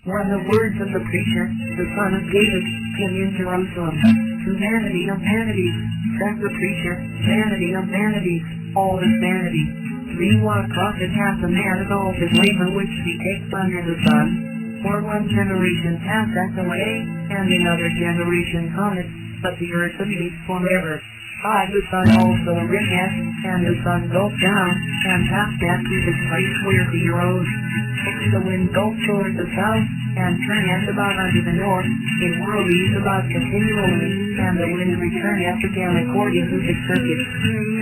were the words of the preacher, the son of David, came in Jerusalem. To vanity of vanities, said the preacher, vanity of vanities, all is vanity. What profit hath a man of all his labor which he takes under the sun? For one generation passeth away, and another generation cometh, but the earth abates forever. The sun also riseth, and the sun goes down, and hath back to his place where he arose. The wind goes toward the south, and turneth about unto the north, it whirls about continually, and the wind returneth again according to his circuit.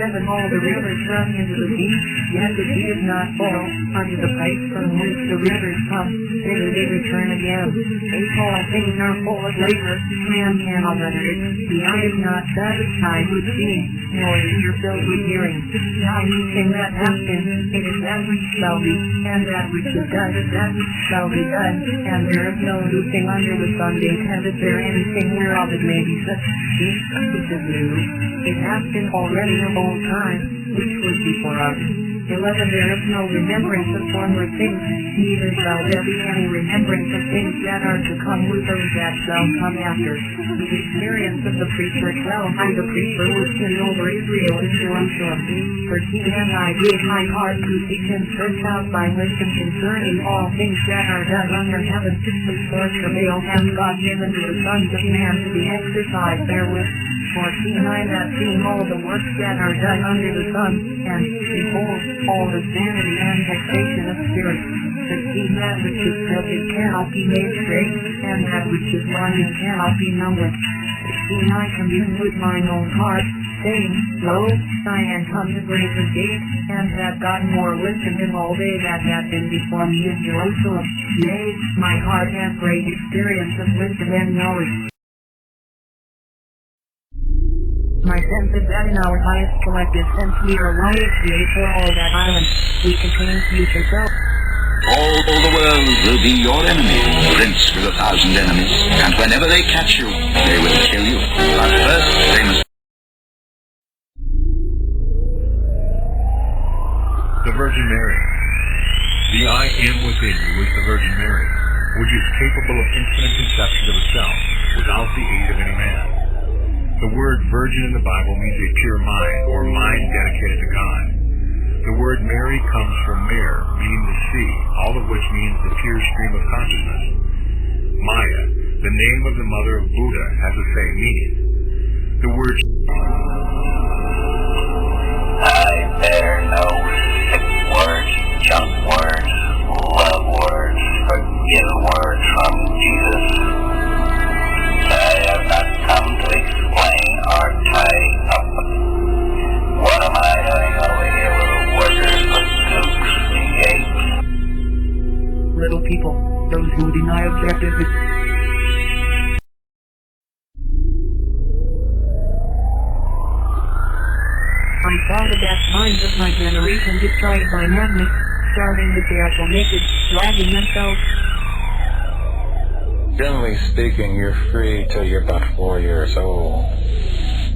7 All the rivers run into the sea, yet the sea is not full, unto the place from whence the rivers come, thither they return again. 8 All things are full of labor, man cannot utter it, the eye is not satisfied with seeing, nor is ear filled with hearing. Now anything that hath been, it is that which shall be, and that which is done is that which shall be done, and there is no new thing under the sun, and is there anything whereof it may be such, which is new? It hath been already of old time, which was before us. 11 There is no remembrance of former things, neither shall there be any remembrance of things that are to come with those that shall come after. The experience of the preacher 12 The preacher was king over Israel in Jerusalem. 13 And I gave my heart to seek and search out by wisdom concerning all things that are done under heaven. The source of all hath God given to the sons of man to be exercised therewith. 14 I have seen all the works that are done under the sun, and, behold, all is vanity and vexation of spirit. 15 That which is crooked cannot be made straight, and that which is lying cannot be numbered. 16 I communed with mine own heart, saying, Lo, I am come to great the gate, and have gotten more wisdom than all they that have been before me in Jerusalem. Yea, my heart hath great experience of wisdom and knowledge. My sense is that in our highest collective sense we are YHVA for all that island. We contain future self. All the world will be your enemy, prince with 1,000 enemies, and whenever they catch you, they will kill you. But first they must... The Virgin Mary. The I Am within you is the Virgin Mary, which is capable of infinite conception of itself, without the aid of any man. The word virgin in the Bible means a pure mind, or mind dedicated to God. The word Mary comes from Mer, meaning the sea, all of which means the pure stream of consciousness. Maya, the name of the mother of Buddha, has the same meaning. The word I bear no sick words, junk words, love words, forgive words from Jesus. I have not come to explain or tie up. What am I doing over here with the workers, the dukes, the apes? Little people, those who deny objectivity. I saw the best minds of my generation destroyed by madness, starving the careful naked, dragging themselves. Generally speaking, you're free till you're about 4 years old.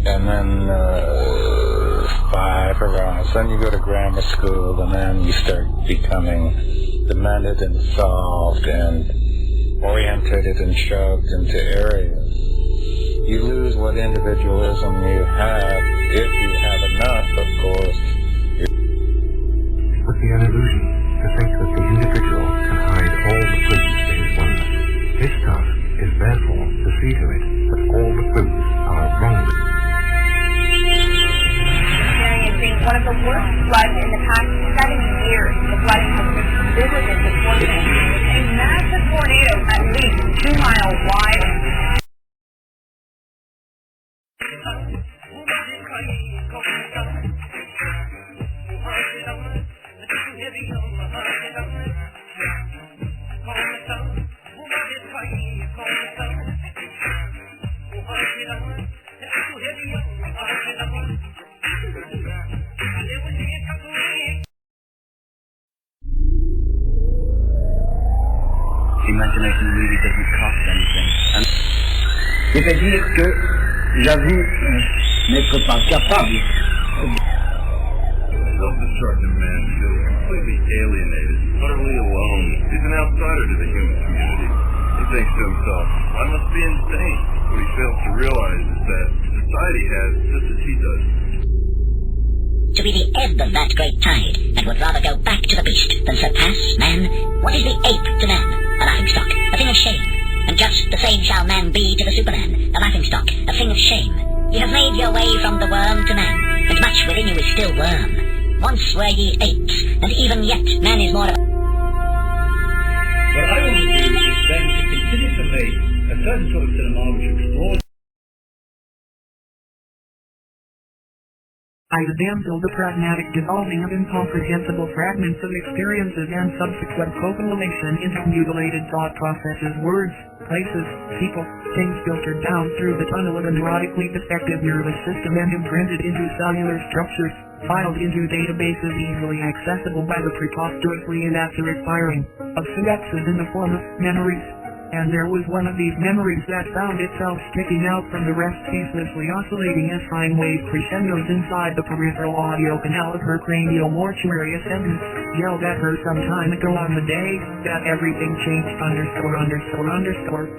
And then 5 around. Then you go to grammar school, and then you start becoming demented and solved and orientated and shoved into areas. You lose what individualism you have, if you have enough, of course. It would be an illusion to think that the individual can hide all the clues to his oneness. His task is therefore to see to it that all the clues are wrongly. Experiencing one of the worst floods in the past 70 years. The flooding has been bigger than proportionate. A massive tornado, at least 2 miles wide. Imagination really doesn't cost anything. C'est-à-dire que j'avoue n'être pas capable. Self-destructive man, completely alienated, utterly alone. He's an outsider to the human community. He thinks to himself, I must be insane. What he fails to realize is that society has just as he does. To be the ebb of that great tide, and would rather go back to the beast than surpass man. What is the ape to man? A laughingstock, a thing of shame. And just the same shall man be to the superman, a laughingstock, a thing of shame. You have made your way from the worm to man, and much within you is still worm. Once were ye apes, and even yet man is more of a... What I want to do is then to continue to make a certain sort of cinema which explores The damsel, the pragmatic dissolving of incomprehensible fragments of experiences and subsequent co-formulation into mutilated thought processes, words, places, people, things filtered down through the tunnel of a neurotically defective nervous system and imprinted into cellular structures, filed into databases easily accessible by the preposterously inaccurate firing of synapses in the form of memories. And there was one of these memories that found itself sticking out from the rest, ceaselessly oscillating as sine wave crescendos inside the peripheral audio canal of her cranial mortuary. A sentence yelled at her some time ago on the day that everything changed.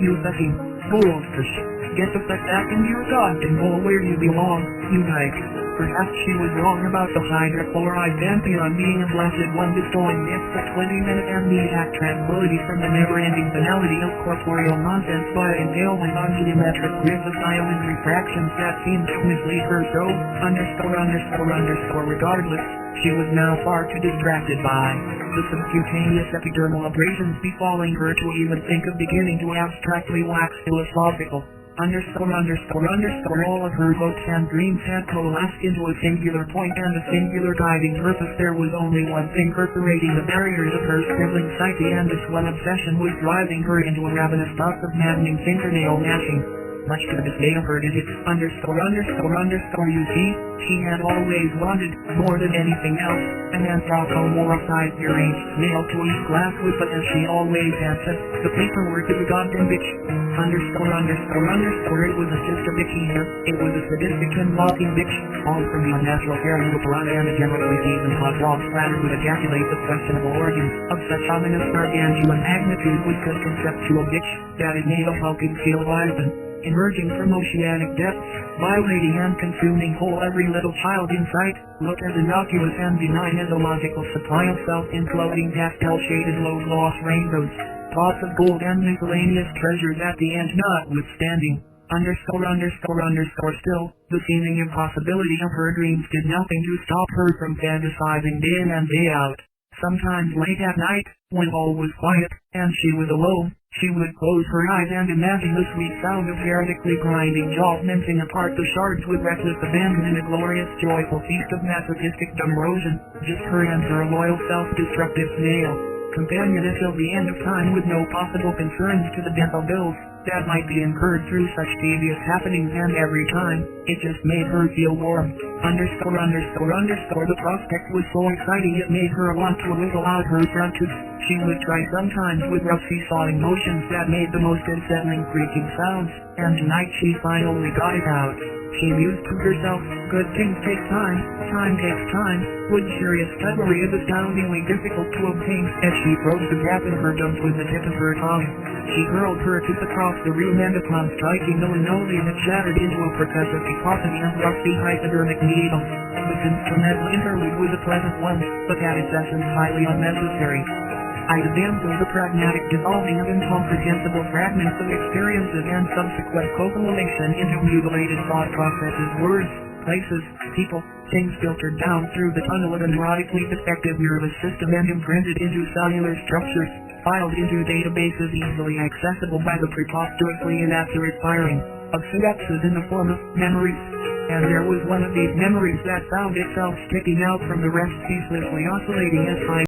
You fucking bullfish. Get the fuck back into your goddamn hole where you belong, you dyke. Perhaps she was wrong about the hydrochloride Pantheon being a blessed one, bestowing extra 20-minute amnesiac tranquility from the never-ending banality of corporeal nonsense by entailment on geometric grids of ion refractions that seemed to mislead her so, regardless, she was now far too distracted by the subcutaneous epidermal abrasions befalling her to even think of beginning to abstractly wax philosophical. All of her hopes and dreams had coalesced into a singular point and a singular guiding purpose. There was only one thing perforating the barriers of her scribbling psyche, and this one obsession was driving her into a ravenous bout of maddening fingernail gnashing. Much to the dismay of her digits, you see, she had always wanted, more than anything else, an anthropomorphized deranged snail to eat glass with, but as she always had said, the paperwork is a goddamn bitch. It was a sister bitch either. It was a sadistic and mocking bitch, all from the unnatural hair of a piranha and a generally seasoned hot dog splattered with ejaculate of questionable organs, of such ominous gargantuan magnitude was the conceptual bitch, that it made a hulking feel Leviathan. Emerging from oceanic depths, violating and consuming whole every little child in sight, looked as innocuous and benign as a logical supply of self-imploding pastel-shaded low-gloss rainbows, pots of gold and miscellaneous treasures at the end notwithstanding. Still, the seeming impossibility of her dreams did nothing to stop her from fantasizing day in and day out. Sometimes late at night, when all was quiet, and she was alone, she would close her eyes and imagine the sweet sound of heretically grinding jaws mincing apart the shards with reckless abandon in a glorious joyful feast of masochistic dumb erosion, just her and her loyal self-destructive snail, companion until the end of time with no possible concerns to the dental bills that might be incurred through such devious happenings, and every time, it just made her feel warm. The prospect was so exciting it made her want to wiggle out her front tooth. She would try sometimes with rough seesawing motions that made the most unsettling creaking sounds, and tonight she finally got it out. She mused to herself, good things take time, time takes time, luxurious cutlery is astoundingly difficult to obtain. As she probed the gap in her gums with the tip of her tongue, she hurled her tooth across the room, and upon striking the linoleum it shattered into a percussive cacophony of rusty hypodermic needles. This instrumental interlude was a pleasant one, but at its essence highly unnecessary. The damsel, the pragmatic dissolving of incomprehensible fragments of experiences and subsequent co-formulation into mutilated thought processes, words, places, people, things filtered down through the tunnel of a neurotically defective nervous system and imprinted into cellular structures, filed into databases easily accessible by the preposterously inaccurate firing of synapses in the form of memories. And there was one of these memories that found itself sticking out from the rest, ceaselessly oscillating as high